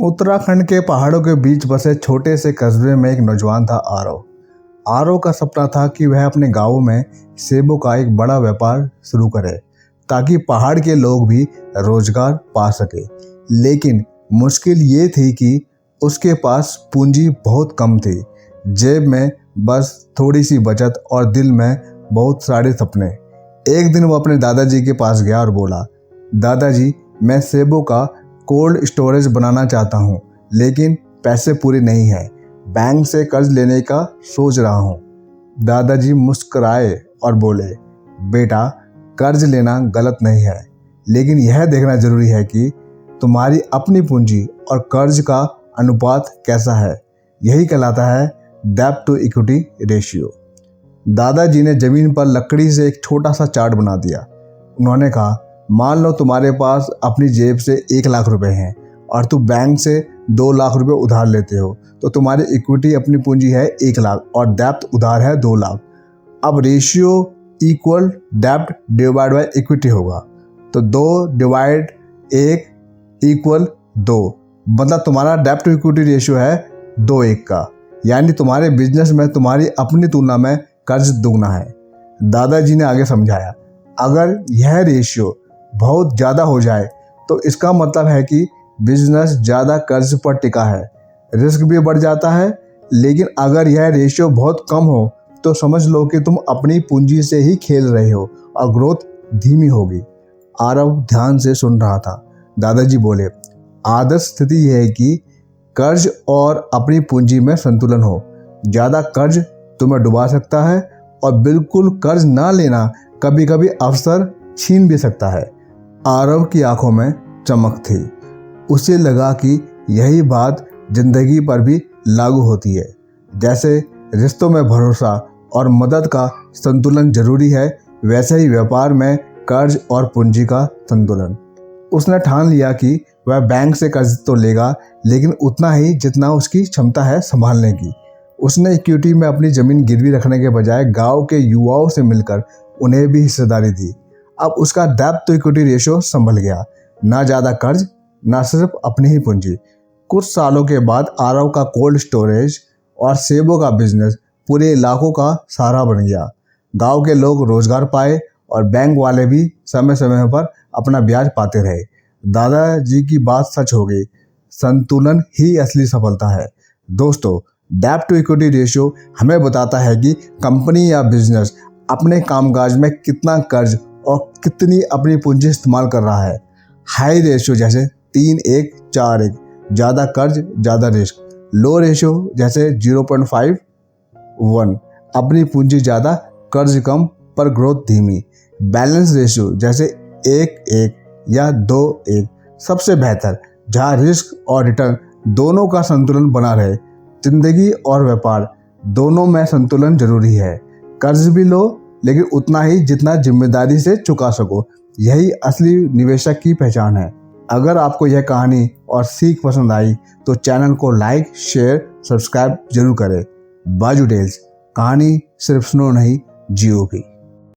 उत्तराखंड के पहाड़ों के बीच बसे छोटे से कस्बे में एक नौजवान था आरव। आरव का सपना था कि वह अपने गांव में सेबों का एक बड़ा व्यापार शुरू करे ताकि पहाड़ के लोग भी रोजगार पा सके। लेकिन मुश्किल ये थी कि उसके पास पूंजी बहुत कम थी। जेब में बस थोड़ी सी बचत और दिल में बहुत सारे सपने। एक दिन वो अपने दादाजी के पास गया और बोला, दादाजी, मैं सेबों का कोल्ड स्टोरेज बनाना चाहता हूँ, लेकिन पैसे पूरे नहीं हैं। बैंक से कर्ज लेने का सोच रहा हूँ। दादाजी मुस्कुराए और बोले, बेटा, कर्ज लेना गलत नहीं है, लेकिन यह देखना जरूरी है कि तुम्हारी अपनी पूंजी और कर्ज का अनुपात कैसा है। यही कहलाता है डेब्ट टू इक्विटी रेशियो। दादाजी ने जमीन पर लकड़ी से एक छोटा सा चार्ट बना दिया। उन्होंने कहा, मान लो तुम्हारे पास अपनी जेब से 1 लाख रुपए हैं और तुम बैंक से 2 लाख रुपए उधार लेते हो, तो तुम्हारी इक्विटी अपनी पूंजी है 1 लाख और डेब्ट उधार है 2 लाख। अब रेशियो इक्वल डेब्ट डिवाइड बाय इक्विटी होगा, तो 2 डिवाइड 1 इक्वल 2, मतलब तुम्हारा डेब्ट टू इक्विटी रेशियो है 2:1 का। यानी तुम्हारे बिजनेस में तुम्हारी अपनी तुलना में कर्ज दुगना है। दादाजी ने आगे समझाया, अगर यह रेशियो बहुत ज़्यादा हो जाए तो इसका मतलब है कि बिजनेस ज़्यादा कर्ज पर टिका है, रिस्क भी बढ़ जाता है। लेकिन अगर यह रेशियो बहुत कम हो तो समझ लो कि तुम अपनी पूंजी से ही खेल रहे हो और ग्रोथ धीमी होगी। आरव ध्यान से सुन रहा था। दादाजी बोले, आदर्श स्थिति यह है कि कर्ज और अपनी पूंजी में संतुलन हो। ज़्यादा कर्ज तुम्हें डुबा सकता है और बिल्कुल कर्ज ना लेना कभी कभी अवसर छीन भी सकता है। आरव की आंखों में चमक थी। उसे लगा कि यही बात जिंदगी पर भी लागू होती है। जैसे रिश्तों में भरोसा और मदद का संतुलन जरूरी है, वैसे ही व्यापार में कर्ज और पूंजी का संतुलन। उसने ठान लिया कि वह बैंक से कर्ज तो लेगा, लेकिन उतना ही जितना उसकी क्षमता है संभालने की। उसने इक्विटी में अपनी ज़मीन गिरवी रखने के बजाय गांव के युवाओं से मिलकर उन्हें भी हिस्सेदारी दी। अब उसका डेब्ट टू इक्विटी रेशियो संभल गया, ना ज़्यादा कर्ज, ना सिर्फ अपनी ही पूंजी। कुछ सालों के बाद आरव का कोल्ड स्टोरेज और सेबों का बिजनेस पूरे इलाकों का सहारा बन गया। गांव के लोग रोजगार पाए और बैंक वाले भी समय समय पर अपना ब्याज पाते रहे। दादाजी की बात सच हो गई, संतुलन ही असली सफलता है। दोस्तों, डेब्ट टू इक्विटी रेशियो हमें बताता है कि कंपनी या बिजनेस अपने कामकाज में कितना कर्ज और कितनी अपनी पूंजी इस्तेमाल कर रहा है। हाई रेशियो जैसे 3:1, 4:1, ज़्यादा कर्ज ज़्यादा रिस्क। लो रेशियो जैसे 0.5:1, अपनी पूंजी ज़्यादा कर्ज कम पर ग्रोथ धीमी। बैलेंस रेशियो जैसे 1:1 या 2:1 सबसे बेहतर, जहाँ रिस्क और रिटर्न दोनों का संतुलन बना रहे। जिंदगी और व्यापार दोनों में संतुलन जरूरी है। कर्ज भी लो, लेकिन उतना ही जितना जिम्मेदारी से चुका सको। यही असली निवेशक की पहचान है। अगर आपको यह कहानी और सीख पसंद आई तो चैनल को लाइक, शेयर, सब्सक्राइब जरूर करें। बाजू टेल्स, कहानी सिर्फ सुनो नहीं, जियो भी।